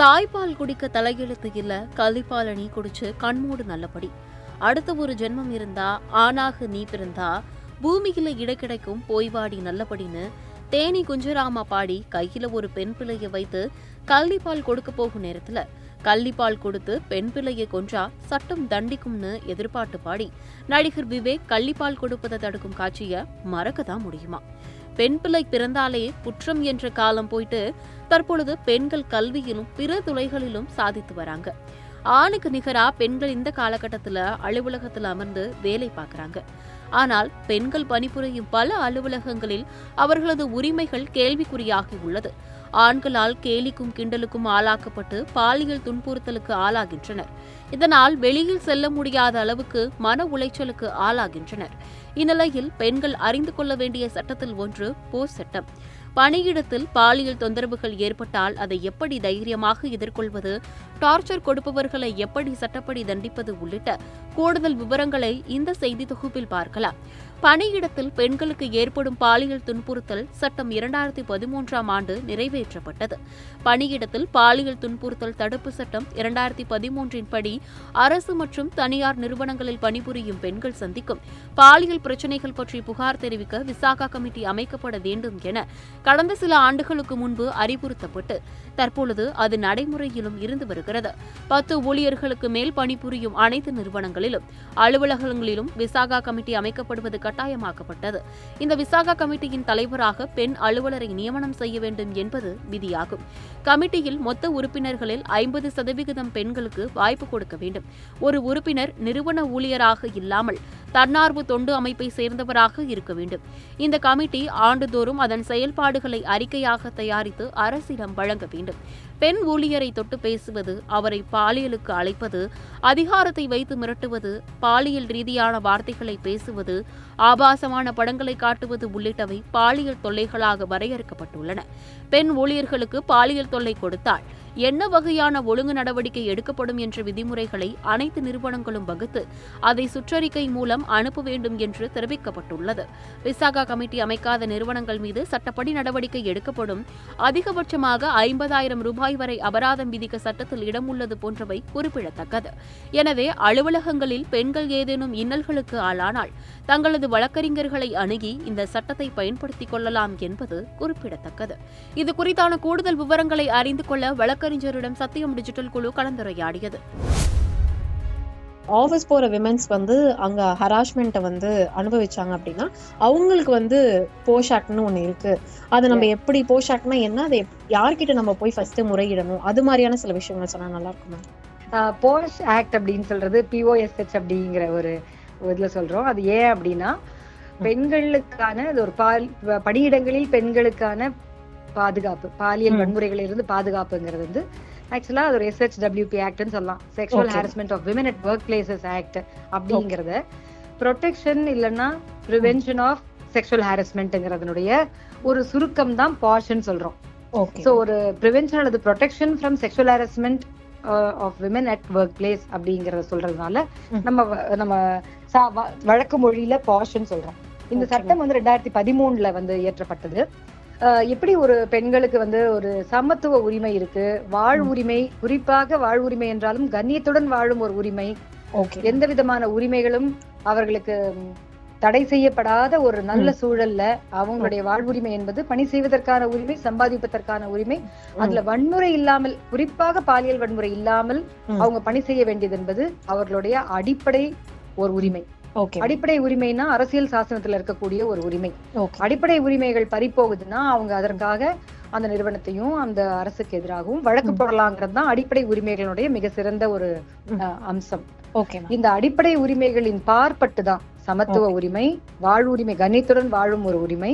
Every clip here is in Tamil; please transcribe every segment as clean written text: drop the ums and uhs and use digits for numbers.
தாய்ப்பால் குடிக்க தலையெழுத்து இல்ல, கள்ளிப்பால நீ குடிச்சு கண்மூடு நல்லபடி. அடுத்த ஒரு ஜென்மம் இருந்தா ஆணாக நீ பிறந்தா பூமியில இட கிடைக்கும் போய்வாடி நல்லபடின்னு தேனி குஞ்சராமா பாடி கையில ஒரு பெண் பிள்ளைய வைத்து கள்ளிப்பால் கொடுக்க போகும் நேரத்துல கள்ளிப்பால் கொடுத்து பெண் பிள்ளையை கொன்றா சட்டம் தண்டிக்கும்னு எதிர்பார்த்து பாடி நடிகர் விவேக் கள்ளிப்பால் கொடுப்பதை தடுக்கும் காட்சியை மறக்கதான் முடியுமா? பெண் பிள்ளை பிறந்தாலே குற்றம் என்ற காலம் போயிட்டு தற்பொழுது பெண்கள் கல்வியிலும் பிற துறைகளிலும் சாதித்து வராங்க. ஆணுக்கு நிகரா பெண்கள் இந்த காலகட்டத்துல அலுவலகத்துல அமர்ந்து வேலை பார்க்கறாங்க. ஆனால் பெண்கள் பணிபுரியும் பல அலுவலகங்களில் அவர்களது உரிமைகள் கேள்விக்குறியாகி உள்ளது. ஆண்களால் கேலிக்கும் கிண்டலுக்கும் ஆளாக்கப்பட்டு பாலியல் துன்புறுத்தலுக்கு ஆளாகின்றனர். இதனால் வெளியில் செல்ல முடியாத அளவுக்கு மன உளைச்சலுக்கு ஆளாகின்றனர். இந்நிலையில் பெண்கள் அறிந்து கொள்ள வேண்டிய சட்டத்தில் ஒன்று போஸ் சட்டம். பணியிடத்தில் பாலியல் தொந்தரவுகள் ஏற்பட்டால் அதை எப்படி தைரியமாக எதிர்கொள்வது, டார்ச்சர் கொடுப்பவர்களை எப்படி சட்டப்படி தண்டிப்பது உள்ளிட்ட கூடுதல் விவரங்களை இந்த செய்தி தொகுப்பில் பார்க்கலாம். பணியிடத்தில் பெண்களுக்கு ஏற்படும் பாலியல் துன்புறுத்தல் சட்டம் 2013ஆம் ஆண்டு நிறைவேற்றப்பட்டது. பணியிடத்தில் பாலியல் துன்புறுத்தல் தடுப்பு சட்டம் 2013இன் படி அரசு மற்றும் தனியார் நிறுவனங்களில் பணிபுரியும் பெண்கள் சந்திக்கும் பாலியல் பிரச்சினைகள் பற்றி புகார் தெரிவிக்க விசாகா கமிட்டி அமைக்கப்பட வேண்டும் என கடந்த சில ஆண்டுகளுக்கு முன்பு அறிவுறுத்தப்பட்டு தற்பொழுது அது நடைமுறையிலும் இருந்து வருகிறது. 10 ஊழியர்களுக்கு மேல் பணிபுரியும் அனைத்து நிறுவனங்களிலும் அலுவலகங்களிலும் விசாகா கமிட்டி அமைக்கப்படுவது கட்டாயமாக்கப்பட்டது. இந்த விசாகா கமிட்டியின் தலைவராக பெண் அலுவலரை நியமனம் செய்ய வேண்டும் என்பது விதியாகும். கமிட்டியில் மொத்த உறுப்பினர்களில் 50% பெண்களுக்கு வாய்ப்பு கொடுக்க வேண்டும். ஒரு உறுப்பினர் நிறுவன ஊழியராக இல்லாமல் தன்னார்வ தொண்டு அமைப்பை சேர்ந்தவராக இருக்க வேண்டும். இந்த கமிட்டி ஆண்டுதோறும் அதன் செயல்பாடுகளை அறிக்கையாக தயாரித்து அரசிடம் வழங்க வேண்டும். பெண் ஊழியரை தொட்டு பேசுவது, அவரை பாலியலுக்கு அழைப்பது, அதிகாரத்தை வைத்து மிரட்டுவது, பாலியல் ரீதியான வார்த்தைகளை பேசுவது, ஆபாசமான படங்களை காட்டுவது உள்ளிட்டவை பாலியல் தொல்லைகளாக வரையறுக்கப்பட்டுள்ளன. பெண் ஊழியர்களுக்கு பாலியல் தொல்லை கொடுத்தால் என்ன வகையான ஒழுங்கு நடவடிக்கை எடுக்கப்படும் என்ற விதிமுறைகளை அனைத்து நிறுவனங்களும் வகுத்து அதை சுற்றறிக்கை மூலம் அனுப்ப வேண்டும் என்று தெரிவிக்கப்பட்டுள்ளது. விசாகா கமிட்டி அமைக்காத நிறுவனங்கள் மீது சட்டப்படி நடவடிக்கை எடுக்கப்படும். அதிகபட்சமாக 50,000 ரூபாய் வரை அபராதம் விதிக்க சட்டத்தில் இடம் உள்ளது போன்றவை குறிப்பிடத்தக்கது. எனவே அலுவலகங்களில் பெண்கள் ஏதேனும் இன்னல்களுக்கு ஆளானால் தங்களது வழக்கறிஞர்களை அணுகி இந்த சட்டத்தை பயன்படுத்திக் கொள்ளலாம் என்பது குறிப்பிடத்தக்கது. இது குறித்தான கூடுதல் விவரங்களை அறிந்து கொள்ள வழக்கறிஞரிடம் சத்தியம் டிஜிட்டல் குழு கலந்துரையாடியது. ஆஃபீஸ் போற விமென்ஸ் அங்க ஹராஸ்மெண்ட்டை அனுபவிச்சாங்க அப்படின்னா அவங்களுக்கு போஷ் ஆக்ட்னு ஒண்ணு இருக்கு. அது நம்ம எப்படி போஷ் ஆக்ட்னா என்ன, அதை யார்கிட்ட நம்ம போய் ஃபர்ஸ்ட் முறையிடணும், அது மாதிரியான சில விஷயங்கள் சொன்னா நல்லா இருக்குமா? போஷ் ஆக்ட் அப்படின்னு சொல்றது POSH அப்படிங்கிற ஒரு இதுல சொல்றோம். அது ஏன் அப்படின்னா பெண்களுக்கான ஒரு பணியிடங்களில் பெண்களுக்கான பாதுகாப்பு, பாலியல் வன்முறைகளில் இருந்து பாதுகாப்புங்கிறது ஆக்சுவலா அது ஒரு SHWP ஆக்ட்னு சொல்லலாம். Sexual harassment of women at work places act அப்படிங்கறத ப்ரொடெக்ஷன் இல்லைன்னா ப்ரிவென்ஷன் ஆஃப் செக்ஷுவல் ஹாரஸ்மெண்ட்ங்கிறதுனுடைய ஒரு சுருக்கம் தான் பாஷ்ன்னு சொல்றோம். ஸோ ஒரு ப்ரிவென்ஷன் அல்லது protection from sexual harassment of women at work place அப்படிங்கறத சொல்றதுனால நம்ம வழக்கு மொழியில பாஷ்ன்னு சொல்றோம். இந்த சட்டம் 2013ல இயற்றப்பட்டது. எப்படி ஒரு பெண்களுக்கு ஒரு சமத்துவ உரிமை இருக்கு, வாழ்வுரிமை, குறிப்பாக வாழ்வுரிமை என்றாலும் கண்ணியத்துடன் வாழும் ஒரு உரிமை, எந்த விதமான உரிமைகளும் அவர்களுக்கு தடை செய்யப்படாத ஒரு நல்ல சூழல்ல அவங்களுடைய வாழ்வுரிமை என்பது பணி செய்வதற்கான உரிமை, சம்பாதிப்பதற்கான உரிமை, அதுல வன்முறை இல்லாமல், குறிப்பாக பாலியல் வன்முறை இல்லாமல் அவங்க பணி செய்ய வேண்டியது என்பது அவர்களுடைய அடிப்படை ஒரு உரிமை. அடிப்படை உரிமைனா அரசியல் சாசனத்துல இருக்கக்கூடிய ஒரு உரிமை. அடிப்படை உரிமைகள் பறிப்போகுதுன்னா அவங்க அதற்காக அந்த நிறுவனத்தையும் அந்த அரசுக்கு எதிராகவும் வழக்கு போடலாங்கிறது தான் அடிப்படை உரிமைகளுடைய மிக சிறந்த ஒரு அம்சம். இந்த அடிப்படை உரிமைகளின் பார்ப்பட்டுதான் சமத்துவ உரிமை, வாழ்வுரிமை, கண்ணியத்துடன் வாழும் ஒரு உரிமை,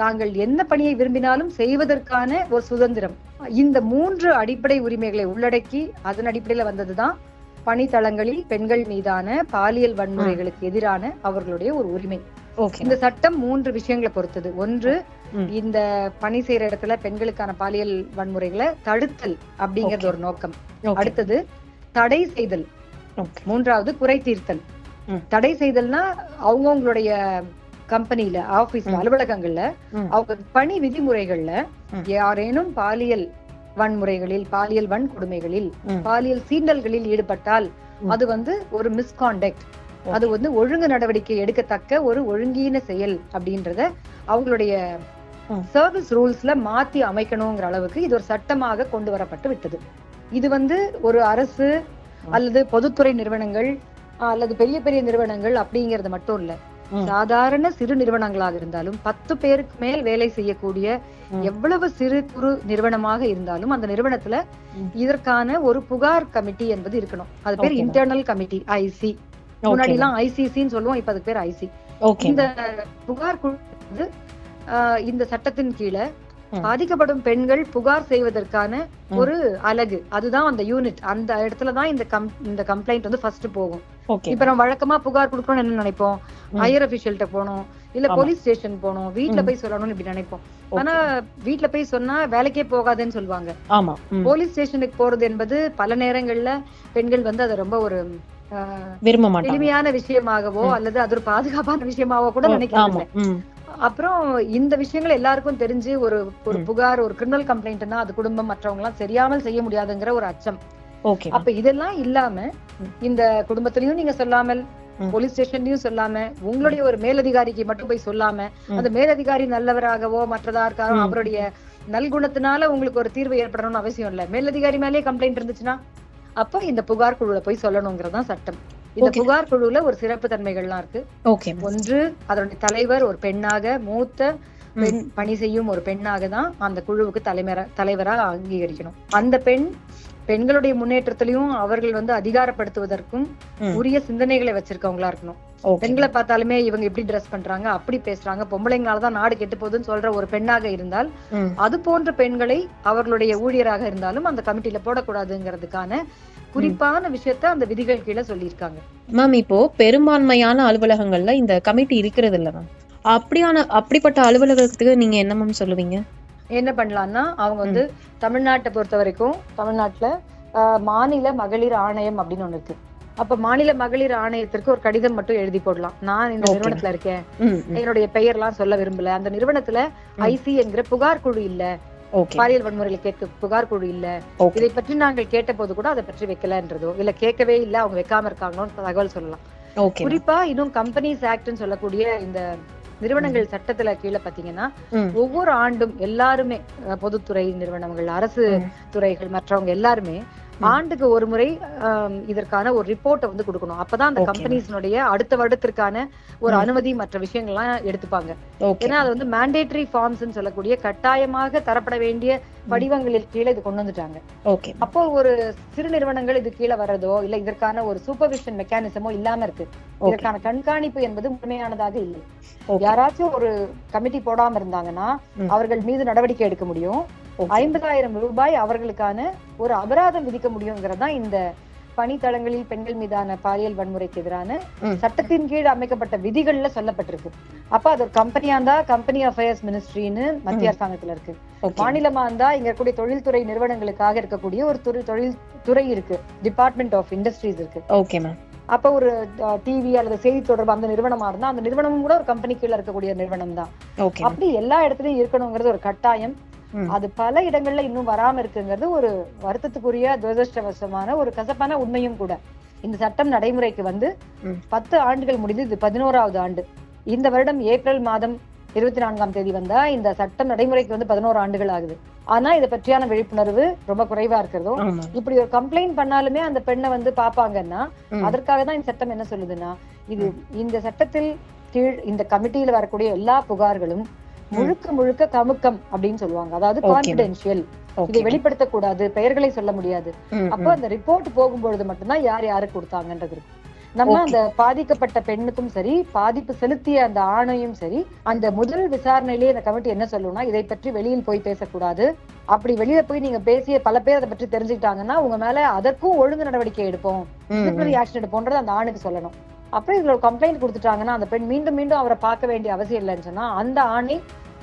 தாங்கள் என்ன பணியை விரும்பினாலும் செய்வதற்கான ஒரு சுதந்திரம், இந்த 3 அடிப்படை உரிமைகளை உள்ளடக்கி அதன் அடிப்படையில வந்ததுதான் பணித்தளங்களில் பெண்கள் மீதான பாலியல் வன்முறைகளுக்கு எதிரான அவர்களுடைய ஒரு உரிமை. இந்த சட்டம் 3 விஷயங்களை பொறுத்தது. ஒன்று, இந்த பணி செய்யற இடத்துல பெண்களுக்கான பாலியல் வன்முறைகளை தடுத்தல் அப்படிங்கறது ஒரு நோக்கம். அடுத்தது தடை செய்தல். மூன்றாவது குறை தீர்த்தல். தடை செய்தல்னா அவங்களுடைய கம்பெனில, ஆபீஸ்ல, அலுவலகங்கள்ல அவங்க பணி விதிமுறைகள்ல யாரேனும் பாலியல் வன்முறைகளில், பாலியல் வன்கொடுமைகளில், பாலியல் சீண்டல்களில் ஈடுபட்டால் அது வந்து ஒரு மிஸ்காண்டக்ட், அது வந்து ஒழுங்கு நடவடிக்கை எடுக்கத்தக்க ஒரு ஒழுங்கீன செயல் அப்படின்றத அவங்களுடைய சர்வீஸ் ரூல்ஸ்ல மாத்தி அமைக்கணுங்கிற அளவுக்கு இது ஒரு சட்டமாக கொண்டு வரப்பட்டு விட்டது. இது வந்து ஒரு அரசு அல்லது பொதுத்துறை நிறுவனங்கள் அல்லது பெரிய பெரிய நிறுவனங்கள் அப்படிங்கறது மட்டும் இல்ல, சாதாரண சிறு நிறுவனங்களாக இருந்தாலும் 10 பேருக்கு மேல் வேலை செய்யக்கூடிய எவ்வளவு சிறு குறு நிறுவனமாக இருந்தாலும் அந்த நிறுவனத்துல இதற்கான ஒரு புகார் கமிட்டி என்பது இருக்கணும். அது பேர் இன்டர்னல் கமிட்டி, ஐசி. முன்னாடி எல்லாம் ஐசிசின்னு சொல்லுவோம், இப்ப அதுக்கு பேர் ஐசி. இந்த புகார் குழு இந்த சட்டத்தின் கீழே பாதிக்கப்படும் பெண்கள் புகார் செய்வதற்கான ஒரு அலகு, அதுதான் அந்த யூனிட். அந்த இடத்துலதான் இந்த கம்ப்ளைண்ட் வந்து ஃபர்ஸ்ட் போகும். இப்ப நம்ம வழக்கமா புகார் கொடுக்கணும்னு என்ன நினைப்போம், ஹையர் அபிஷியல்ட்ட போனோம், இல்ல போலீஸ் ஸ்டேஷன் போனோம், வீட்டுல போய் சொல்லணும்னு இப்படி நினைப்போம். ஆனா வீட்டுல போய் சொன்னா வேலைக்கே போகாதுன்னு சொல்லுவாங்க. போலீஸ் ஸ்டேஷனுக்கு போறது என்பது பல நேரங்கள்ல பெண்கள் வந்து அதை ரொம்ப ஒரு எளிமையான விஷயமாகவோ அல்லது அது ஒரு பாதுகாப்பான விஷயமாவோ கூட நினைக்கிறாங்க. அப்புறம் இந்த விஷயங்கள் எல்லாருக்கும் தெரிஞ்சு ஒரு புகார், ஒரு கிரிமினல் கம்ப்ளைண்ட்னா அது குடும்பம் மற்றவங்க எல்லாம் சரியாமல் செய்ய முடியாதுங்கிற ஒரு அச்சம். அப்ப இதெல்லாம் இல்லாம இந்த குடும்பத்திலயும் நீங்க சொல்லாமல், போலீஸ் ஸ்டேஷன்லயும் சொல்லாம, உங்களுடைய ஒரு மேலதிகாரிக்கு மட்டும் போய் சொல்லாம, அந்த மேலதிகாரி நல்லவராகவோ மற்றதா இருக்காரோ அவருடைய நல்குணத்தினால உங்களுக்கு ஒரு தீர்வு ஏற்படணும்னு அவசியம் இல்ல. மேலதிகாரி மேலேயே கம்ப்ளைண்ட் இருந்துச்சுன்னா அப்ப இந்த புகார் குழுல போய் சொல்லணுங்கிறதான் சட்டம். இந்த புகார் குழுல ஒரு சிறப்பு தன்மைகள்லாம் இருக்கு. ஒன்று, அதனுடைய தலைவர் ஒரு பெண்ணாக, மூத்த பெண் பணி செய்யும் ஒரு பெண்ணாக தான் அந்த குழுவுக்கு தலைவரா அங்கீகரிக்கணும். அந்த பெண்களுடைய முன்னேற்றத்திலையும் அவர்கள் வந்து அதிகாரப்படுத்துவதற்கும் உரிய சிந்தனைகளை வச்சிருக்கவங்களா இருக்கணும். பெண்களை பார்த்தாலுமே இவங்க எப்படி ட்ரெஸ் பண்றாங்க, அப்படி பேசுறாங்க, பொம்பளைங்களாலதான் நாடு கெட்டு போகுதுன்னு சொல்ற ஒரு பெண்ணாக இருந்தால் அது போன்ற பெண்களை அவர்களுடைய ஊழியராக இருந்தாலும் அந்த கமிட்டில போடக்கூடாதுங்கிறதுக்கான குறிப்பான விஷயத்த அந்த விதிகள் கீழே சொல்லியிருக்காங்க. மேம், இப்போ பெரும்பான்மையான அலுவலகங்கள்ல இந்த கமிட்டி இருக்கிறது இல்ல மேம். அப்படிப்பட்ட அலுவலகத்துக்கு நீங்க என்ன மேம் சொல்லுவீங்க? என்ன பண்ணலாம்னா, அவங்க வந்து தமிழ்நாட்டை பொறுத்த வரைக்கும் தமிழ்நாட்டுல மாநில மகளிர் ஆணையம் அப்படின்னு ஒண்ணு இருக்கு. அப்ப மாநில மகளிர் ஆணையத்திற்கு ஒரு கடிதம் மட்டும் எழுதி போடலாம். நான் இந்த நிறுவனத்துல இருக்கேன், என்னுடைய பெயர் எல்லாம் சொல்ல விரும்பல, அந்த நிறுவனத்துல ஐசி என்கிற புகார் குழு இல்ல, பாலியல் வன்முறையில கேட்க புகார் குழு இல்ல, இதை பற்றி நாங்கள் கேட்ட போது கூட அதை பற்றி வைக்கலன்றதோ இல்ல கேட்கவே இல்ல, அவங்க வைக்காம இருக்காங்களோன்னு தகவல் சொல்லலாம். குறிப்பா இன்னும் கம்பெனிஸ் ஆக்ட்னு சொல்லக்கூடிய இந்த நிறுவனங்கள் சட்டத்துல கீழே பாத்தீங்கன்னா ஒவ்வொரு ஆண்டும் எல்லாருமே பொதுத்துறை நிறுவனங்கள், அரசு துறைகள் மற்றவங்க எல்லாருமே ஆண்டுக்கு ஒரு முறை இதற்கான ஒரு ரிப்போர்ட்டை வந்து கொடுக்கணும். அப்பதான் அந்த கம்பெனிஸ்னுடைய அடுத்த வருடத்திற்கான ஒரு அனுமதி மற்ற விஷயங்கள்லாம் எடுத்துப்பாங்க. ஏன்னா அது வந்து மேண்டேட்டரி ஃபார்ம்ஸ் சொல்லக்கூடிய கட்டாயமாக தரப்பட வேண்டிய படிவங்களில் கீழே இது கொண்டு வந்துட்டாங்க. அப்போ ஒரு சிறு நிறுவனங்கள் இது கீழே வர்றதோ இல்ல இதற்கான ஒரு சூப்பர்விஷன் மெக்கானிசமோ இல்லாம இருக்கு. இதற்கான கண்காணிப்பு என்பது முழுமையானதாக இல்லை. யாராச்சும் ஒரு கமிட்டி போடாம இருந்தாங்கன்னா அவர்கள் மீது நடவடிக்கை எடுக்க முடியும். 50,000 ரூபாய் அவர்களுக்கான ஒரு அபராதம் விதிக்க முடியுங்கிறதா இந்த பணித்தளங்களில் பெண்கள் மீதான பாலியல் வன்முறைக்கு எதிரான சட்டத்தின் கீழ் அமைக்கப்பட்ட விதிகள்ல சொல்லப்பட்டிருக்கு. அப்ப அது ஒரு கம்பெனியா இருந்தா கம்பெனி அஃபேர்ஸ் மினிஸ்ட்ரின்னு மத்திய அரசாங்கத்துல இருக்கு. மாநிலமா இருந்தா இங்க இருக்கக்கூடிய தொழில்துறை நிறுவனங்களுக்காக இருக்கக்கூடிய ஒரு தொழில் துறை இருக்கு, டிபார்ட்மெண்ட் ஆஃப் இண்டஸ்ட்ரீஸ் இருக்கு. அப்ப ஒரு டிவி அல்லது செய்தி தொடர்பு அந்த நிறுவனமா இருந்தா அந்த நிறுவனமும் கூட ஒரு கம்பெனி கீழ இருக்கக்கூடிய நிறுவனம் தான். அப்படி எல்லா இடத்துலயும் இருக்கணுங்கிறது ஒரு கட்டாயம். அது பல இடங்கள்ல இன்னும் வராம இருக்குங்கிறது ஒரு வருத்தத்துக்குரிய துரதிருஷ்டவசமான ஒரு கசப்பான உண்மையும் கூட. இந்த சட்டம் நடைமுறைக்கு வந்து 10 ஆண்டுகள் முடிந்து இது 11வது ஆண்டு. இந்த வருடம் ஏப்ரல் மாதம் 24ஆம் தேதி வந்தா இந்த சட்டம் நடைமுறைக்கு வந்து 11 ஆண்டுகள் ஆகுது. ஆனா இதை பற்றியான விழிப்புணர்வு ரொம்ப குறைவா இருக்கிறதோ, இப்படி ஒரு கம்ப்ளைண்ட் பண்ணாலுமே அந்த பெண்ணை வந்து பாப்பாங்கன்னா அதற்காக தான் இந்த சட்டம் என்ன சொல்லுதுன்னா, இது இந்த சட்டத்தில் கீழ் இந்த கமிட்டியில வரக்கூடிய எல்லா புகார்களும் முழுக்க முழுக்க கமுக்கம் அப்படின்னு சொல்லுவாங்க. அதாவது கான்பிடென்ஷியல், இதை வெளிப்படுத்தக்கூடாது, பெயர்களை சொல்ல முடியாது. அப்போ அந்த ரிப்போர்ட் போகும்பொழுது மட்டும்தான் யார் யாரு கொடுத்தாங்கன்றது இருக்கு. நம்ம அந்த பாதிக்கப்பட்ட பெண்ணுக்கும் சரி, பாதிப்பு செலுத்திய அந்த ஆணையும் சரி, அந்த முதல் விசாரணையிலேயே அந்த கமிட்டி என்ன சொல்லணும்னா, இதை பற்றி வெளியில் போய் பேசக்கூடாது. அப்படி வெளியில போய் நீங்க பேசிய பல பேர் அதை பற்றி தெரிஞ்சுக்கிட்டாங்கன்னா உங்க மேல அதற்கும் ஒழுங்கு நடவடிக்கை எடுப்போம், டிசிப்ளினரி ஆக்ஷன் எடுப்போம்ன்றது அந்த ஆணுக்கு சொல்லணும். அப்புறம் இதுல ஒரு கம்ப்ளைண்ட் கொடுத்துட்டாங்கன்னா அந்த பெண் மீண்டும் மீண்டும் அவரை பார்க்க வேண்டிய அவசியம் இல்லைன்னு சொன்னா அந்த ஆணை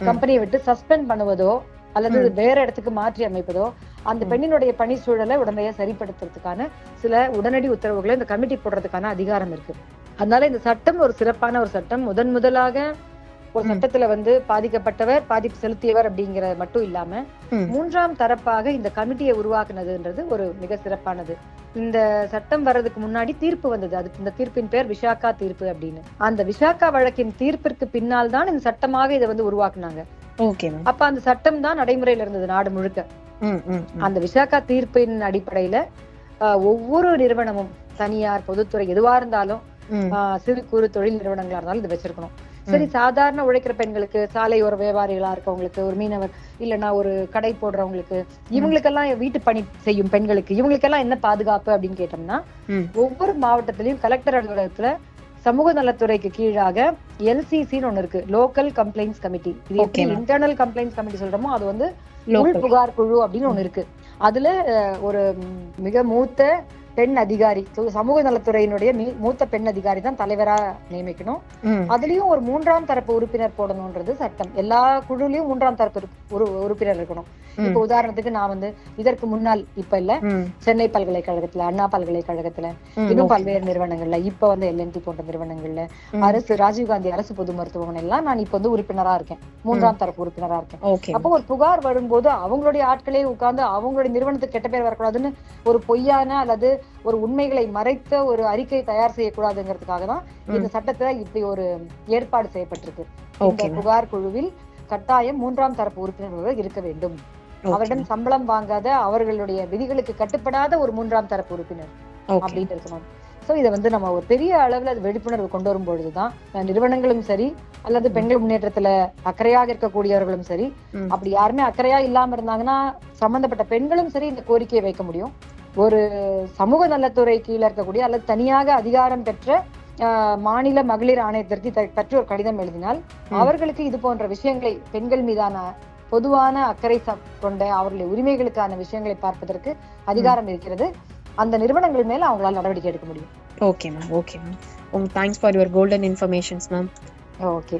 கம்பெனியை விட்டு சஸ்பெண்ட் பண்ணுவதோ அல்லது வேற இடத்துக்கு மாற்றி அமைப்பதோ அந்த பெண்ணினுடைய பணி சூழலை உடனடியா சரிப்படுத்துறதுக்கான சில உடனடி உத்தரவுகளை இந்த கமிட்டி போடுறதுக்கான அதிகாரம் இருக்கு. அதனால இந்த சட்டம் ஒரு சிறப்பான ஒரு சட்டம். முதலாக ஒரு சட்டத்துல வந்து பாதிக்கப்பட்டவர், பாதிப்பு செலுத்தியவர் அப்படிங்கறது மட்டும் இல்லாம மூன்றாம் தரப்பாக இந்த கமிட்டியை உருவாக்குனதுன்றது ஒரு மிக சிறப்பானது. இந்த சட்டம் வர்றதுக்கு முன்னாடி தீர்ப்பு வந்தது. அதுக்கு இந்த தீர்ப்பின் பேர் விசாகா தீர்ப்பு அப்படின்னு. அந்த விசாகா வழக்கின் தீர்ப்பிற்கு பின்னால் தான் இந்த சட்டமாக இதை வந்து உருவாக்குனாங்க. அப்ப அந்த சட்டம் தான் நடைமுறையில இருந்தது நாடு முழுக்க. அந்த விசாகா தீர்ப்பின் அடிப்படையில ஒவ்வொரு நிறுவனமும், தனியார், பொதுத்துறை எதுவா இருந்தாலும், சிறு குறு தொழில் நிறுவனங்களா இருந்தாலும் இது வச்சிருக்கணும். சரி, சாதாரண உழைக்கிற பெண்களுக்கு, சாலையோர வியாபாரிகளா இருக்கவங்களுக்கு, ஒரு மீனவர் இல்லைன்னா ஒரு கடை போடுறவங்களுக்கு, இவங்களுக்கெல்லாம் வீட்டு பணி செய்யும் பெண்களுக்கு, இவங்களுக்கெல்லாம் என்ன பாதுகாப்பு அப்படின்னு கேட்டோம்னா, ஒவ்வொரு மாவட்டத்திலயும் கலெக்டர் அலுவலகத்துல சமூக நலத்துறைக்கு கீழாக LCCன்னு ஒண்ணு இருக்கு, லோக்கல் கம்ப்ளைண்ட்ஸ் கமிட்டி. இது எப்படி இன்டர்னல் கம்ப்ளைண்ட்ஸ் கமிட்டி சொல்றோமோ அது வந்து உள் புகார் குழு அப்படின்னு ஒண்ணு இருக்கு. அதுல ஒரு மிக மூத்த பெண் அதிகாரி, சமூக நலத்துறையினுடைய மூத்த பெண் அதிகாரி தான் தலைவரா நியமிக்கணும். அதுலயும் ஒரு மூன்றாம் தரப்பு உறுப்பினர் போடணும்ன்றது சட்டம். எல்லா குழுலயும் மூன்றாம் தரப்பு உறுப்பினர் இருக்கணும். இப்ப உதாரணத்துக்கு நான் வந்து இதற்கு முன்னால், இப்ப இல்ல, சென்னை பல்கலைக்கழகத்துல, அண்ணா பல்கலைக்கழகத்துல, இன்னும் பல்வேறு நிறுவனங்கள்ல, இப்ப வந்து LNT போன்ற நிறுவனங்கள்ல, அரசு ராஜீவ்காந்தி அரசு பொது மருத்துவமனை எல்லாம் நான் இப்ப வந்து உறுப்பினரா இருக்கேன், மூன்றாம் தரப்பு உறுப்பினரா இருக்கேன். அப்போ ஒரு புகார் வரும்போது அவங்களுடைய ஆட்களே உட்கார்ந்து அவங்களுடைய நிறுவனத்துக்கு கெட்ட பேர் வரக்கூடாதுன்னு ஒரு பொய்யான அல்லது ஒரு உண்மைகளை மறைத்த ஒரு அறிக்கை தயார் செய்யக்கூடாதுங்கிறதுக்காக தான் இந்த சட்டத்துல இப்படி ஒரு ஏற்பாடு செய்யப்பட்டிருக்கு. இந்த புகார் குழுவில் கட்டாயம் மூன்றாம் தரப்பு உறுப்பினர்கள் இருக்க வேண்டும். அவரிடம் சம்பளம் வாங்காத, அவர்களுடைய விதிகளுக்கு கட்டுப்படாத ஒரு மூன்றாம் தரப்பு உறுப்பினர் அப்படின்னு இருக்கணும். சோ இதை வந்து நம்ம ஒரு பெரிய அளவுல அது விழிப்புணர்வு கொண்டு வரும் பொழுதுதான் நிறுவனங்களும் சரி, அல்லது பெண்கள் முன்னேற்றத்துல அக்கறையாக இருக்கக்கூடியவர்களும் சரி, அப்படி யாருமே அக்கறையா இல்லாம இருந்தாங்கன்னா சம்பந்தப்பட்ட பெண்களும் சரி இந்த கோரிக்கையை வைக்க முடியும். ஒரு சமூக நலத்துறை கீழே இருக்கக்கூடிய அல்லது தனியாக அதிகாரம் பெற்ற மாநில மகளிர் ஆணையத்திற்கு பற்றி ஒரு கடிதம் எழுதினால் அவர்களுக்கு இது போன்ற விஷயங்களை, பெண்கள் மீதான பொதுவான அக்கறை கொண்ட அவர்களுடைய உரிமைகளுக்கான விஷயங்களை பார்ப்பதற்கு அதிகாரம் இருக்கிறது. அந்த நிறுவனங்கள் மேல அவங்களால நடவடிக்கை எடுக்க முடியும். Okay ma'am, okay ma'am. Thanks for your golden informations ma'am. Okay.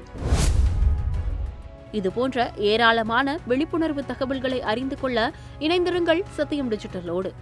இது போன்ற ஏராளமான விழிப்புணர்வு தகவல்களை அறிந்து கொள்ள இணைந்திருங்கள் சத்தியம் டிஜிட்டலோடு.